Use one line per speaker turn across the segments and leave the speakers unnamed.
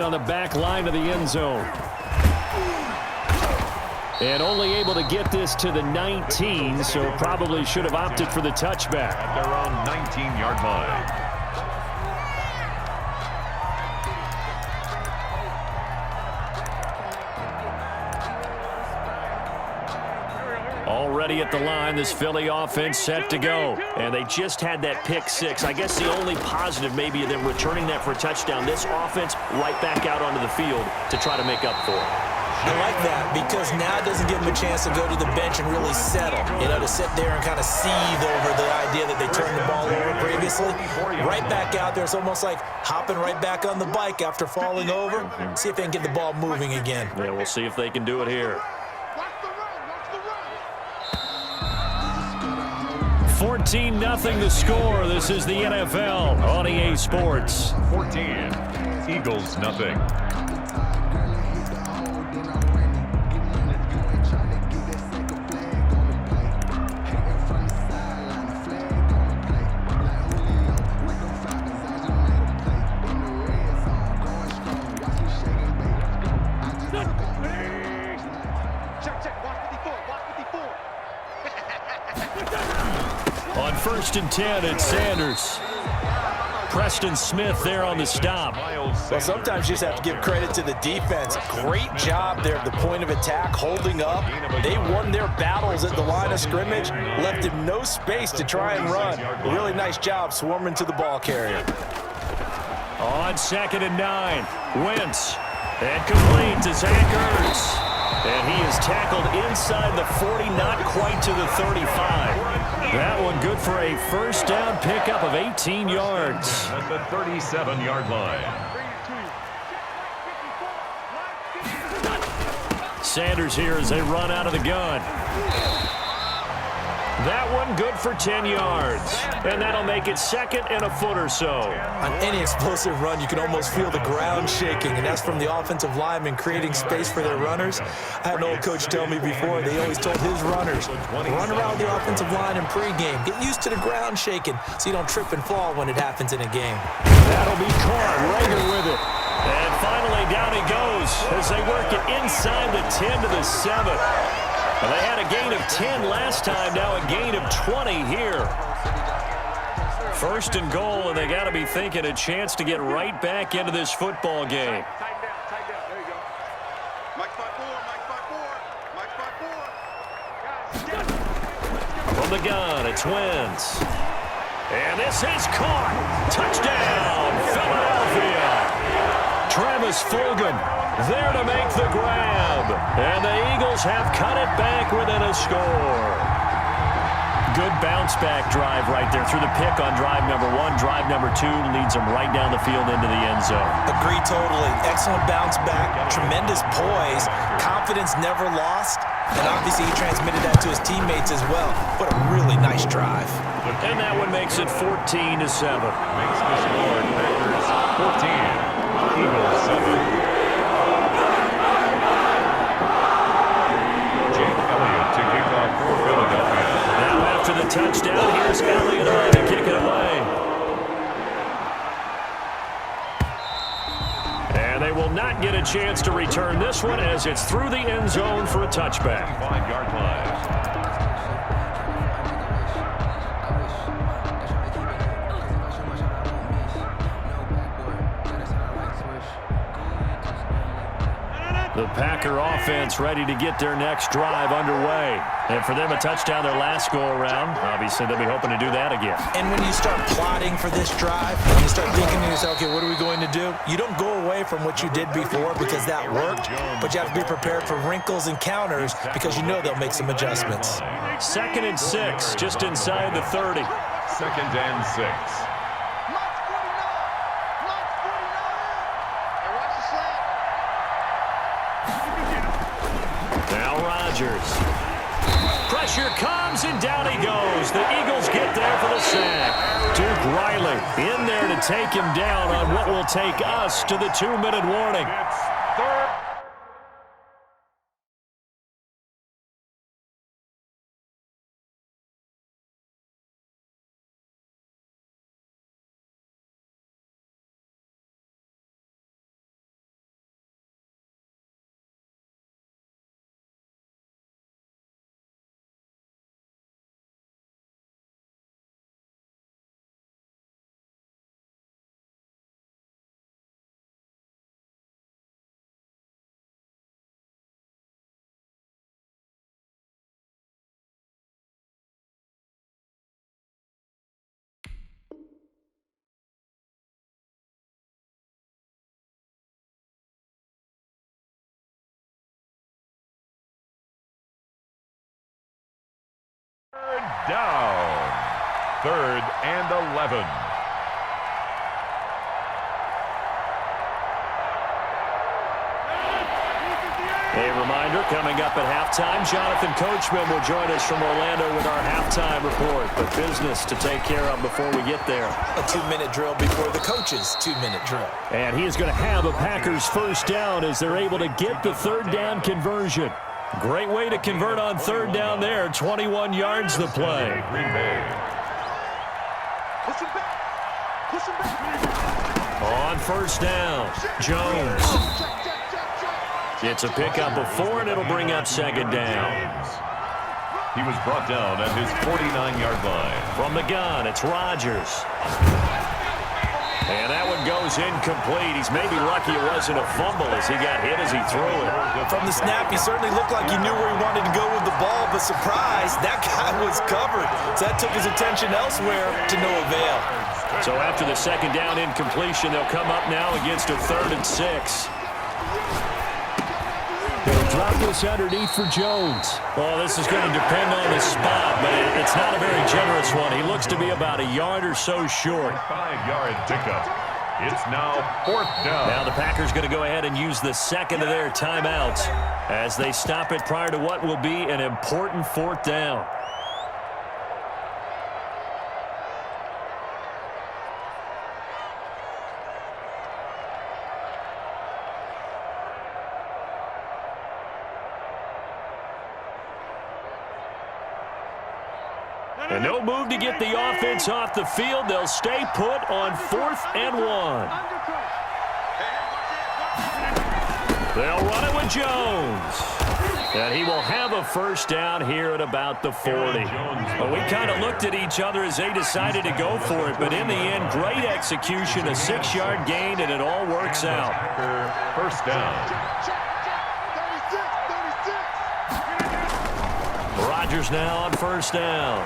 On the back line of the end zone. And only able to get this to the 19, so probably should have opted for the touchback.
At their own 19-yard line.
Already at the line, this Philly offense set to go. And they just had that pick six. I guess the only positive maybe of them returning that for a touchdown. This offense right back out onto the field to try to make up for it.
I like that because now it doesn't give them a chance to go to the bench and really settle. You know, to sit there and kind of seethe over the idea that they turned the ball over previously. Right back out there, it's almost like hopping right back on the bike after falling over. See if they can get the ball moving again.
Yeah, we'll see if they can do it here. 14-0 the score. This is the NFL on EA Sports.
14, Eagles nothing.
On 1st and 10, it's Sanders. Preston Smith there on the stop.
Well, sometimes you just have to give credit to the defense. Great job there at the point of attack, holding up. They won their battles at the line of scrimmage, left him no space to try and run. A really nice job swarming to the ball carrier.
On 2nd and 9, Wentz. And complete to Zach Ertz. And he is tackled inside the 40, not quite to the 35. That one good for a first down pickup of 18 yards.
At the 37-yard line.
Sanders here as they run out of the gun. That one good for 10 yards. And that'll make it 2nd and a foot or so.
On any explosive run, you can almost feel the ground shaking, and that's from the offensive linemen creating space for their runners. I had an old coach tell me before, they always told his runners, run around the offensive line in pregame. Get used to the ground shaking so you don't trip and fall when it happens in a game.
That'll be caught. Rager with it. And finally down he goes as they work it inside the 10 to the 7. Well, they had a gain of 10 last time, now a gain of 20 here. 1st and goal, and they got to be thinking a chance to get right back into this football game. From the gun, it's Wentz. And this is caught. Touchdown, Philadelphia. Travis Fulgham there to make the grab. And the Eagles have cut it back within a score. Good bounce-back drive right there through the pick on drive number 1. Drive number 2 leads them right down the field into the end zone.
Agree totally. Excellent bounce-back, tremendous poise, confidence never lost, and obviously he transmitted that to his teammates as well. What a really nice drive.
And that one makes it 14-7.
Makes the score Packers 14, Eagles 7.
After the touchdown, here's Elliott on to kick it away. And they will not get a chance to return this one as it's through the end zone for a touchback.
5-yard line.
The Packer offense ready to get their next drive underway. And for them, a touchdown their last go-around. Obviously, they'll be hoping to do that again.
And when you start plotting for this drive, when you start thinking to yourself, okay, what are we going to do? You don't go away from what you did before because that worked, but you have to be prepared for wrinkles and counters because you know they'll make some adjustments.
2nd and 6, just inside the 30.
2nd and 6.
Now Rodgers. Pressure comes, and down he goes. The Eagles get there for the sack. Duke Riley in there to take him down on what will take us to the 2-minute warning.
Third down. 3rd and 11.
A reminder, coming up at halftime, Jonathan Coachman will join us from Orlando with our halftime report. But business to take care of before we get there.
A 2-minute drill before the coach's 2-minute drill.
And he is going to have a Packers first down as they're able to get the third down conversion. Great way to convert on third down there. 21 yards the play.
Green Bay.
On first down, Jones. It's a pickup of 4, and it'll bring up second down.
He was brought down at his 49-yard line.
From the gun, it's Rodgers. And that one goes incomplete. He's maybe lucky it wasn't a fumble as he got hit as he threw it.
From the snap, he certainly looked like he knew where he wanted to go with the ball, but surprise, that guy was covered. So that took his attention elsewhere to no avail.
So after the second down incompletion, they'll come up now against a 3rd and 6. They'll drop this underneath for Jones. Well, this is going to depend on the spot, but it's not a very generous one. He looks to be about a yard or so short.
5-yard pickup. It's now 4th down.
Now the Packers going to go ahead and use the second of their timeouts as they stop it prior to what will be an important 4th down. And no move to get the offense off the field. They'll stay put on 4th and 1. They'll run it with Jones. And he will have a first down here at about the 40. Well, we kind of looked at each other as they decided to go for it. But in the end, great execution, a 6-yard gain, and it all works out.
First down.
Rodgers now on first down.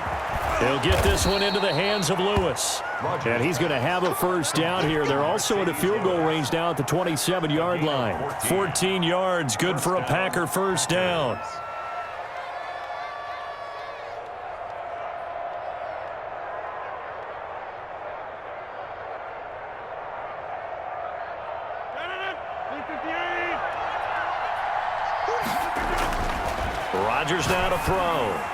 He'll get this one into the hands of Lewis. And he's going to have a first down here. They're also in a field goal range now at the 27-yard line. 14 yards, good for a Packer first down. Rodgers now to throw.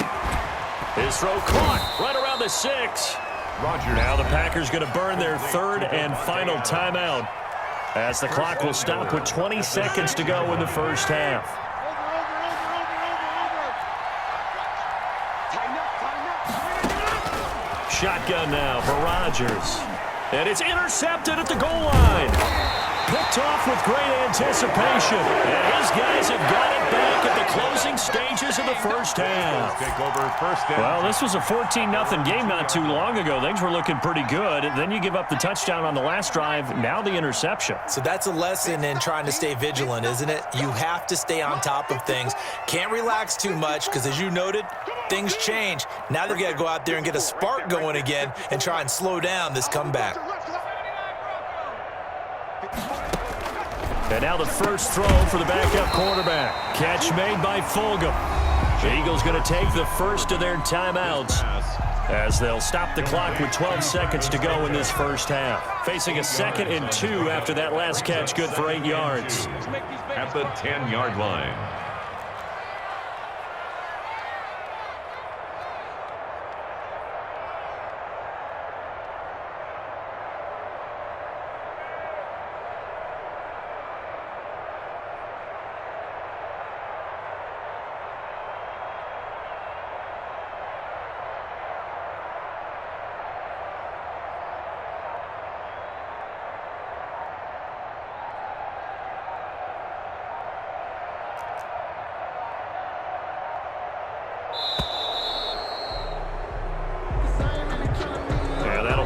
His throw caught right around the 6.
Rodgers.
Now the Packers going to burn their 3rd and final timeout as the clock will stop with 20 seconds to go in the first half. Shotgun now for Rodgers. And it's intercepted at the goal line. Picked off with great anticipation. And his guys have got it back at the closing stages of the first half.
Take over first down.
Well, this was a 14-0 game not too long ago. Things were looking pretty good. Then you give up the touchdown on the last drive. Now the interception.
So that's a lesson in trying to stay vigilant, isn't it? You have to stay on top of things. Can't relax too much because, as you noted, things change. Now they've got to go out there and get a spark going again and try and slow down this comeback.
And now the first throw for the backup quarterback. Catch made by Fulgham. The Eagles going to take the first of their timeouts as they'll stop the clock with 12 seconds to go in this first half. Facing a 2nd and 2 after that last catch, good for 8 yards.
At the 10-yard line.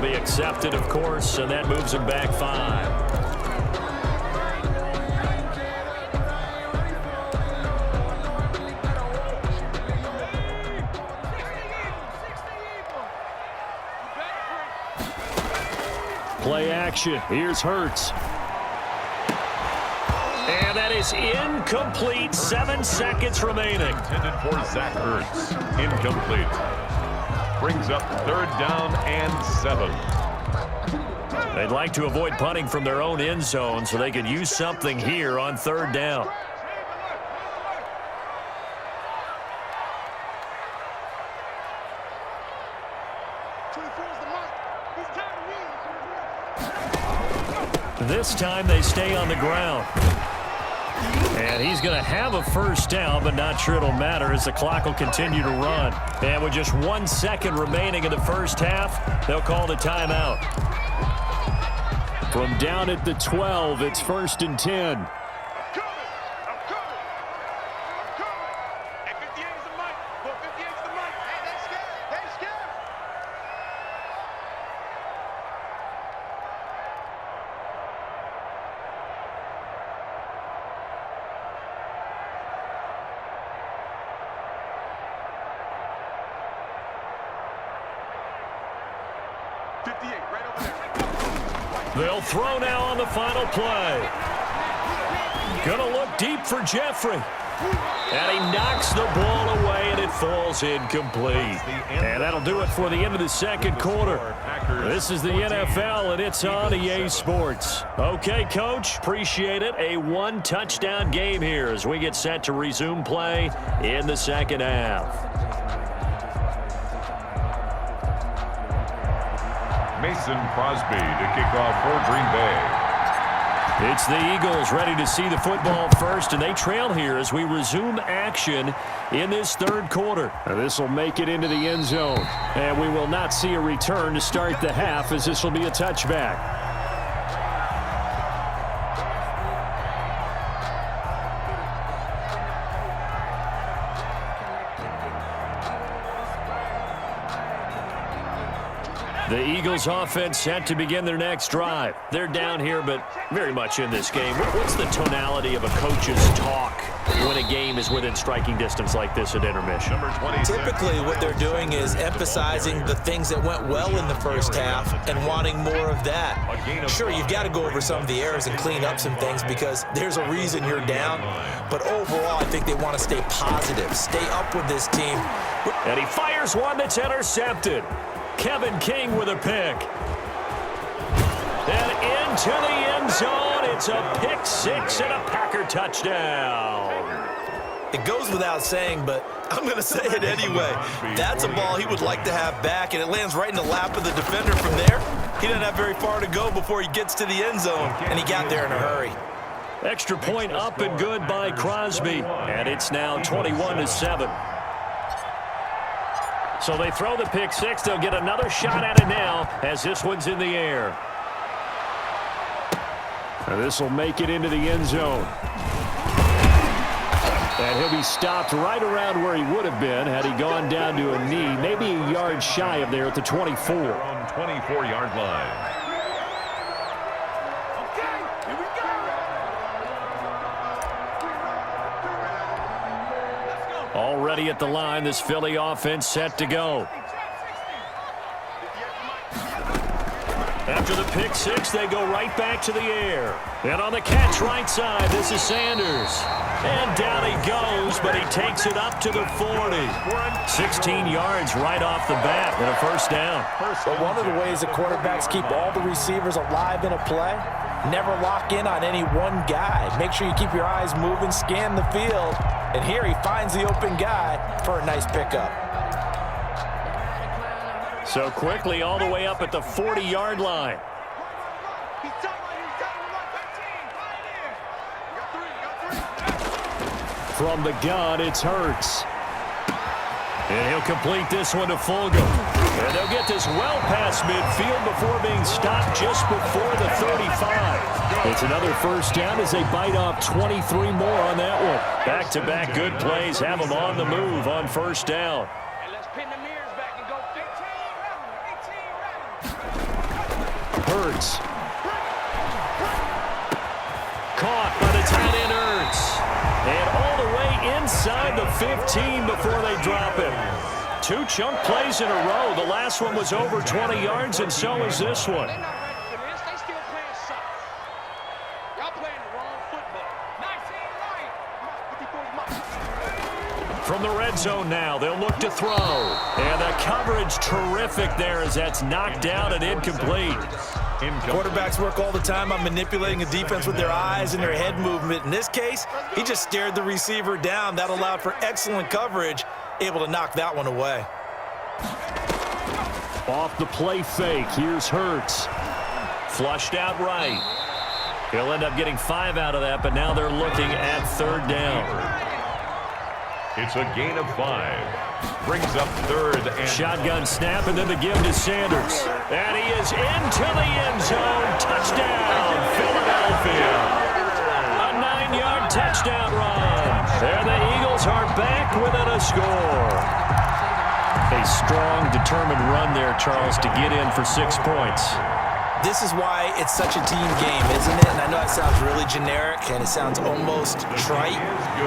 Be accepted, of course, and that moves him back 5. Play action. Here's Hurts. And that is incomplete. 7 seconds remaining.
Intended for Zach Ertz. Incomplete. brings up 3rd down and 7.
They'd like to avoid punting from their own end zone so they could use something here on 3rd down. This time they stay on the ground. And he's going to have a 1st down, but not sure it'll matter as the clock will continue to run. And with just 1 second remaining in the 1st half, they'll call the timeout. From down at the 12, it's 1st and 10. They'll throw now on the final play. Gonna look deep for Jeffrey. And he knocks the ball away, and it falls incomplete. And that'll do it for the end of the 2nd quarter. This is the NFL, and it's on EA Sports. Okay, Coach, appreciate it. A 1-touchdown game here as we get set to resume play in the 2nd half.
Mason Crosby to kick off for Green Bay.
It's the Eagles ready to see the football first, and they trail here as we resume action in this 3rd quarter. This will make it into the end zone, and we will not see a return to start the half as this will be a touchback. The Eagles offense set to begin their next drive. They're down here, but very much in this game. What's the tonality of a coach's talk when a game is within striking distance like this at intermission?
Typically, what they're doing is emphasizing the things that went well in the 1st half and wanting more of that. Sure, you've got to go over some of the errors and clean up some things because there's a reason you're down. But overall, I think they want to stay positive, stay up with this team.
And he fires one that's intercepted. Kevin King with a pick. And into the end zone. It's a pick 6 and a Packer touchdown.
It goes without saying, but I'm going to say it anyway. That's a ball he would like to have back, and it lands right in the lap of the defender from there. He doesn't have very far to go before he gets to the end zone, and he got there in a hurry.
Extra point up and good by Crosby. And it's now 21-7. So they throw the pick 6. They'll get another shot at it now as this one's in the air. And this will make it into the end zone. And he'll be stopped right around where he would have been had he gone down to a knee, maybe a yard shy of there at the 24.
On 24-yard line.
Already at the line, this Philly offense set to go. After the pick 6, they go right back to the air. And on the catch right side, this is Sanders. And down he goes, but he takes it up to the 40. 16 yards right off the bat and a 1st down.
But one of the ways that quarterbacks keep all the receivers alive in a play, never lock in on any one guy. Make sure you keep your eyes moving, scan the field. And here he finds the open guy for a nice pickup.
So quickly all the way up at the 40-yard line. From the gun, it's Hurts. And he'll complete this one to Fulgham. And they'll get this well past midfield before being stopped just before the 35. It's another 1st down as they bite off 23 more on that one. Back-to-back good plays have them on the move on 1st down. Hurts. Caught by the tight end Hurts. And all the way inside the 15 before they drop him. 2 chunk plays in a row. The last one was over 20 yards, and so is this one. From the red zone now, they'll look to throw. And the coverage terrific there as that's knocked down and incomplete.
Quarterbacks work all the time on manipulating a defense with their eyes and their head movement. In this case, he just stared the receiver down. That allowed for excellent coverage, able to knock that one away.
Off the play fake, here's Hurts. Flushed out right. He'll end up getting 5 out of that, but now they're looking at third down.
It's a gain of 5. Brings up third and...
Shotgun snap, and then the give to Sanders. And he is into the end zone. Touchdown, Philadelphia. A 9-yard touchdown run. There the Eagles are back within a score. A strong, determined run there, Charles, to get in for 6 points.
This is why it's such a team game, isn't it? And I know it sounds really generic and it sounds almost trite,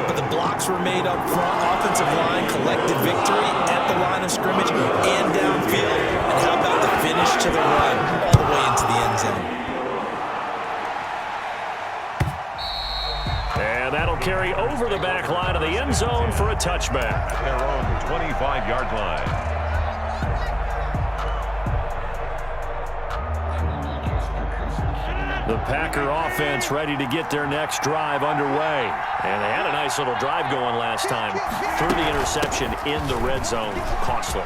but the blocks were made up front. Offensive line collected victory at the line of scrimmage and downfield. And how about the finish to the run all the way into the end zone?
And that'll carry over the back line of the end zone for a touchback.
Their own 25-yard line.
The Packer offense ready to get their next drive underway. And they had a nice little drive going last time. Threw the interception in the red zone. Costly.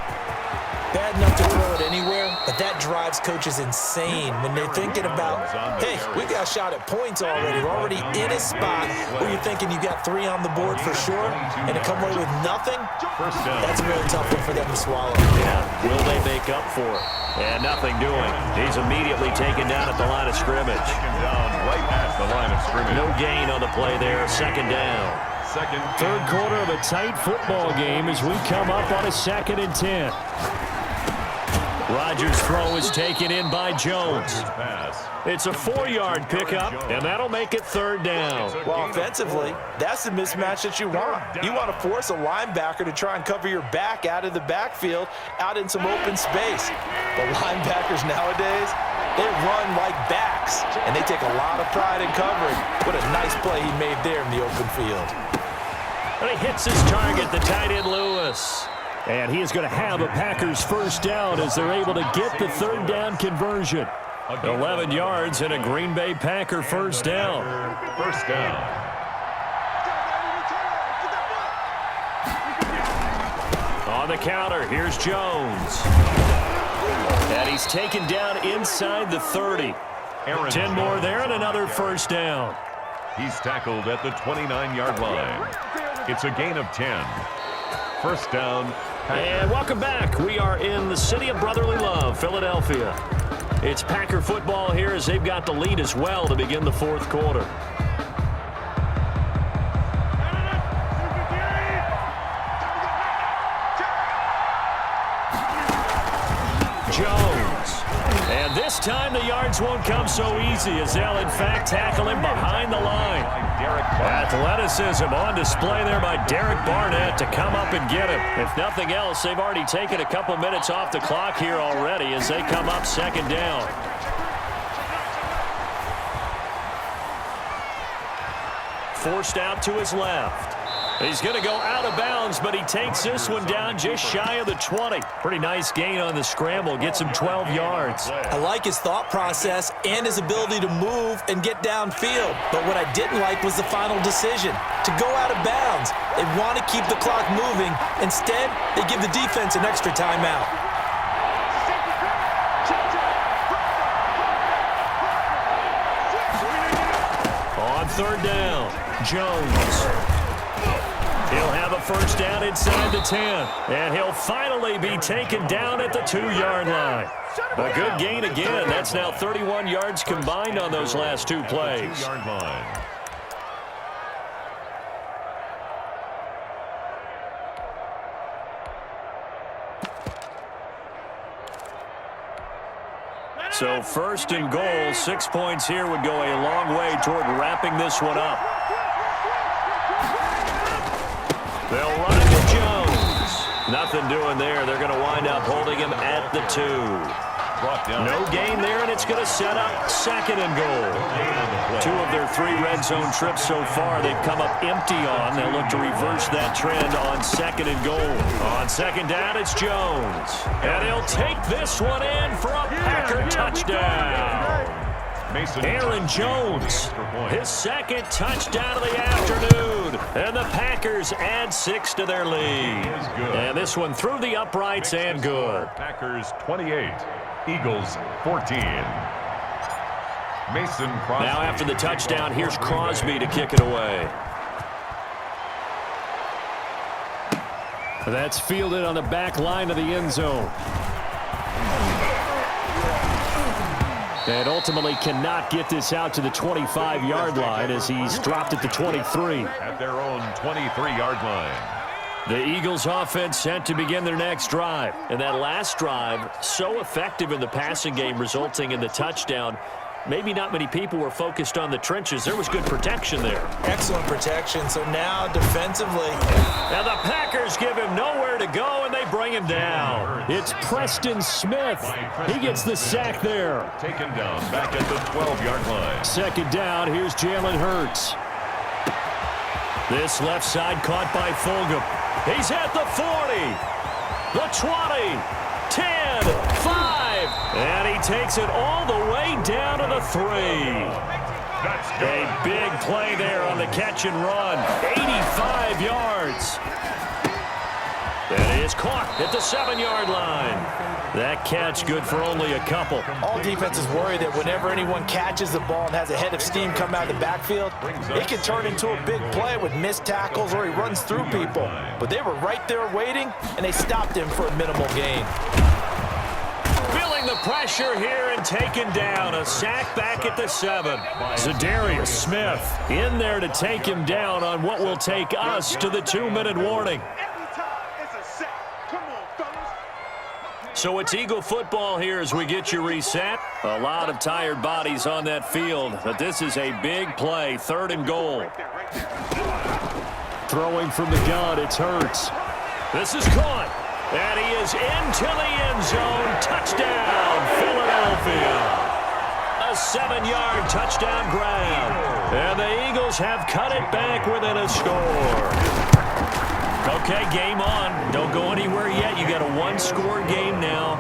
Bad enough to throw it anywhere, but that drives coaches insane when they're thinking about, hey, we got a shot at points already. We're already in a spot where you're thinking you got 3 on the board for sure, and to come away with nothing, that's a really tough one for them to swallow.
Yeah, will they make up for it? And nothing doing. He's immediately taken down at the line of scrimmage.
Taken down right at the line of scrimmage.
No gain on the play there. Second down. Third quarter of a tight football game as we come up on a 2nd and 10. Rodgers' throw is taken in by Jones. It's a 4-yard pickup, and that'll make it third down.
Well, offensively, that's the mismatch that you want. You want to force a linebacker to try and cover your back out of the backfield, out in some open space. But linebackers nowadays, they run like backs, and they take a lot of pride in covering. What a nice play he made there in the open field.
And he hits his target, the tight end Lewis. And he is going to have a Packers first down as they're able to get the third down conversion. 11 yards and a Green Bay Packer first down.
First down.
On the counter, here's Jones. And he's taken down inside the 30. 10 more there and another first down.
He's tackled at the 29-yard line. It's a gain of 10. First down.
And welcome back. We are in the city of brotherly love, Philadelphia. It's Packer football here as they've got the lead as well to begin the fourth quarter. Jones. And this time the yards won't come so easy as they'll in fact tackle him behind the line. Athleticism on display there by Derek Barnett to come up and get him. If nothing else, they've already taken a couple minutes off the clock here already as they come up second down. Forced out to his left. He's going to go out of bounds, but he takes this one down just shy of the 20. Pretty nice gain on the scramble. Gets him 12 yards.
I like his thought process and his ability to move and get downfield. But what I didn't like was the final decision, to go out of bounds. They want to keep the clock moving. Instead, they give the defense an extra timeout.
On third down, Jones. He'll have a first down inside the 10. And he'll finally be taken down at the 2-yard line. A good gain again. That's now 31 yards combined on those last 2 plays.
2-yard line.
So first and goal, 6 points here would go a long way toward wrapping this one up. They'll run it to Jones. Nothing doing there. They're going to wind up holding him at the 2.
brought down.
No gain there, and it's going to set up second and goal. 2 of their 3 red zone trips so far they've come up empty on. They'll look to reverse that trend on second and goal. On second down, it's Jones. And he'll take this one in for a Packer touchdown. Aaron Jones, his second touchdown of the afternoon. And the Packers add 6 to their lead. And this one through the uprights and good.
Packers 28, Eagles 14. Mason Crosby.
Now after the touchdown, here's Crosby to kick it away. That's fielded on the back line of the end zone. And ultimately cannot get this out to the 25-yard line as he's dropped at the 23.
At their own 23-yard line.
The Eagles offense set to begin their next drive. And that last drive, so effective in the passing game, resulting in the touchdown. Maybe not many people were focused on the trenches. There was good protection there.
Excellent protection. So now defensively.
Now the Packers give him nowhere to go, and they bring him down. It's Preston Smith. He gets the sack there.
Taken down back at the 12-yard line.
Second down, here's Jalen Hurts. This left side caught by Fulgham. He's at the 40, the 20, 10, 5. And he takes it all the way down to the 3. A big play there on the catch and run. 85 yards. And he is caught at the 7-yard line. That catch good for only a couple.
All defenses worry that whenever anyone catches the ball and has a head of steam come out of the backfield, it can turn into a big play with missed tackles or he runs through people. But they were right there waiting, and they stopped him for a minimal gain.
Feeling the pressure here and taken down. A sack back at the 7. Zadarius Smith in there to take him down on what will take us to the 2-minute warning. So it's Eagle football here as we get you reset. A lot of tired bodies on that field, but this is a big play, 3rd and goal. Throwing from the gun, it's Hurts. This is caught, and he is into the end zone. Touchdown, Philadelphia. A 7-yard touchdown grab, and the Eagles have cut it back within a score. Okay, game on. Don't go anywhere yet. You got a 1-score game now.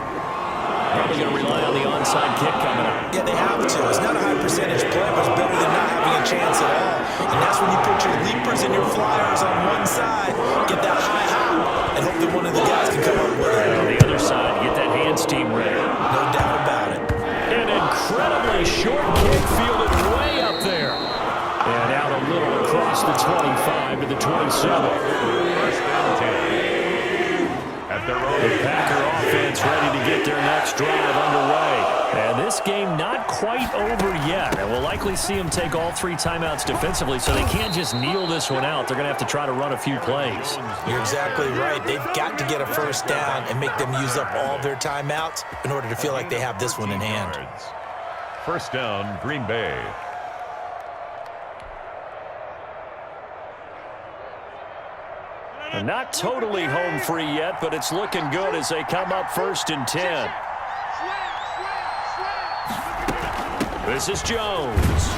Probably going to rely on the onside kick coming up.
Yeah, they have to. It's not a high percentage play, but it's better than not having a chance at all. And that's when you put your leapers and your flyers on one side, get that high hop, and hope that one of the guys can come up with it.
And on the other side, get that hands team ready.
No doubt about it.
An incredibly short kick fielded way up there. And out a little across the 25 to the 27.
At their own.
The Packer offense ready to get their next drive underway. And this game not quite over yet. And we'll likely see them take all 3 timeouts defensively, so they can't just kneel this one out. They're going to have to try to run a few plays.
You're exactly right. They've got to get a first down and make them use up all their timeouts in order to feel like they have this one in hand.
First down, Green Bay.
Not totally home free yet, but it's looking good as they come up 1st and 10. This is Jones.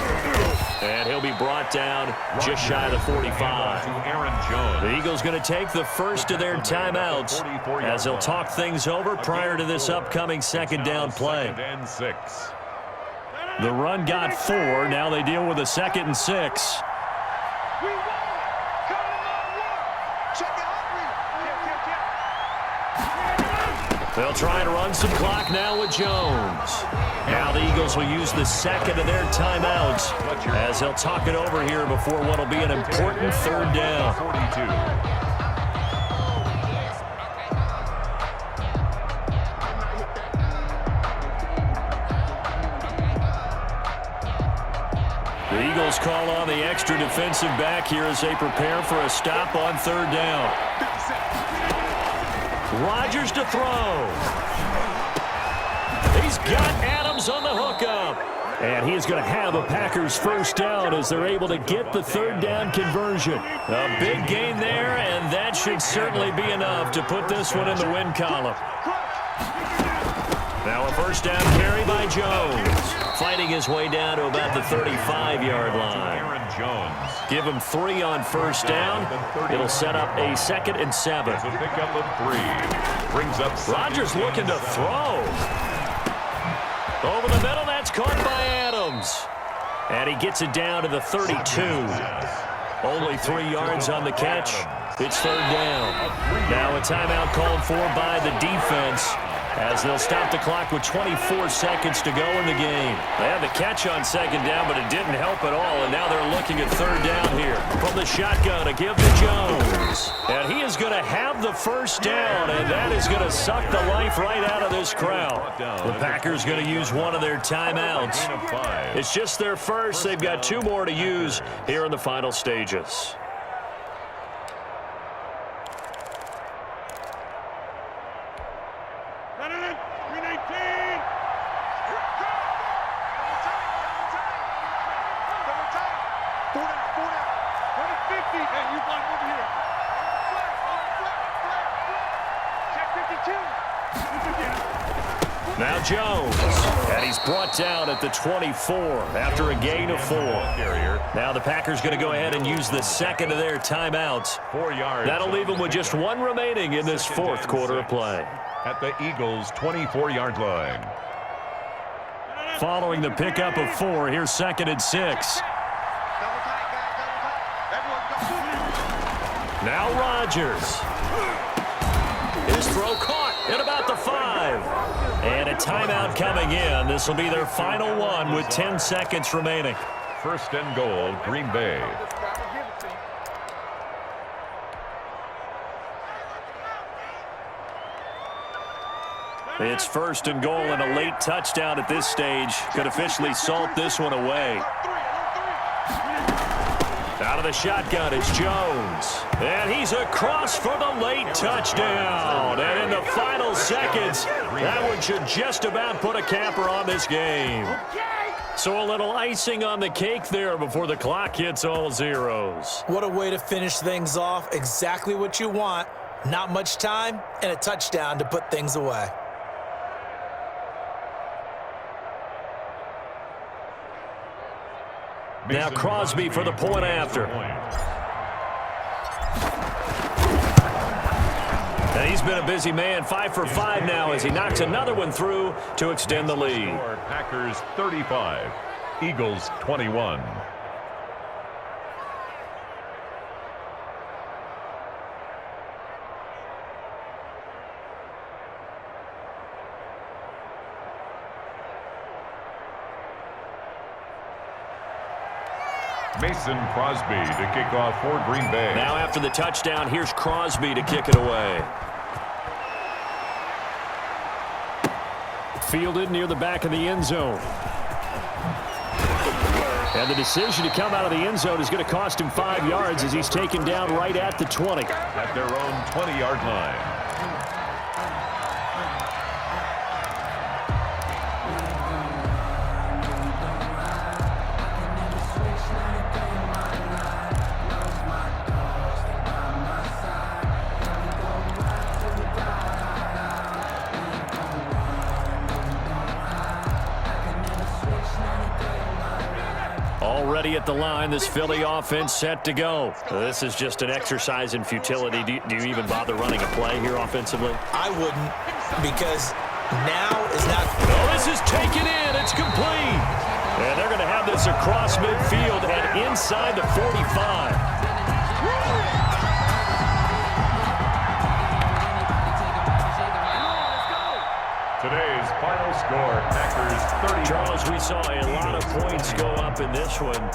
And he'll be brought down just shy of the 45. The Eagles going to take the first of their timeouts as they'll talk things over prior to this upcoming 2nd down play. The run got 4. Now they deal with a 2nd and 6. They'll try and run some clock now with Jones. Now the Eagles will use the 2nd of their timeouts as they'll talk it over here before what will be an important 3rd down. The Eagles call on the extra defensive back here as they prepare for a stop on 3rd down. Rodgers to throw. He's got Adams on the hookup. And he is going to have a Packers first down as they're able to get the 3rd down conversion. A big gain there, and that should certainly be enough to put this one in the win column. Now a first down carry by Jones. Fighting his way down to about the 35-yard line.
Aaron Jones.
Give him 3 on first down. It'll set up a 2nd and 7.
It's a pickup of 3. Brings up
Rodgers looking to throw. Over the middle, that's caught by Adams. And he gets it down to the 32. Only 3 yards on the catch. It's 3rd down. Now a timeout called for by the defense as they'll stop the clock with 24 seconds to go in the game. They had the catch on 2nd down, but it didn't help at all, and now they're looking at 3rd down here. From the shotgun, a give to Jones. And he is going to have the first down, and that is going to suck the life right out of this crowd. The Packers going to use one of their timeouts. It's just their first. They've got 2 more to use here in the final stages. Now Jones, and he's brought down at the 24 after a gain of 4. Now the Packers going to go ahead and use the 2nd of their timeouts.
4 yards.
That'll leave them with just 1 remaining in this 4th quarter of play.
At the Eagles' 24-yard line.
Following the pickup of 4, here's 2nd and 6. Now Rodgers. His throw caught at about the 5. And a timeout coming in. This will be their final one with 10 seconds remaining.
1st and goal, Green Bay.
It's 1st and goal, and a late touchdown at this stage could officially salt this one away. Out of the shotgun, it's Jones. And he's across for the late touchdown. And in the final seconds, that one should just about put a capper on this game. So a little icing on the cake there before the clock hits all zeros.
What a way to finish things off. Exactly what you want. Not much time and a touchdown to put things away.
Now Crosby for the point after. And he's been a busy man, 5 for 5 now as he knocks another one through to extend the lead.
Packers 35, Eagles 21. Mason Crosby to kick off for Green Bay.
Now after the touchdown, here's Crosby to kick it away. Fielded near the back of the end zone. And the decision to come out of the end zone is going to cost him 5 yards as he's taken down right at the 20.
At their own 20-yard line.
Already at the line, this Philly offense set to go. This is just an exercise in futility. Do you even bother running a play here offensively?
I wouldn't, because now is not...
Oh, this is taken in. It's complete. And they're going to have this across midfield and inside the 45.
Today's final score, Packers 30.
Charles, we saw a lot of points go up in this one.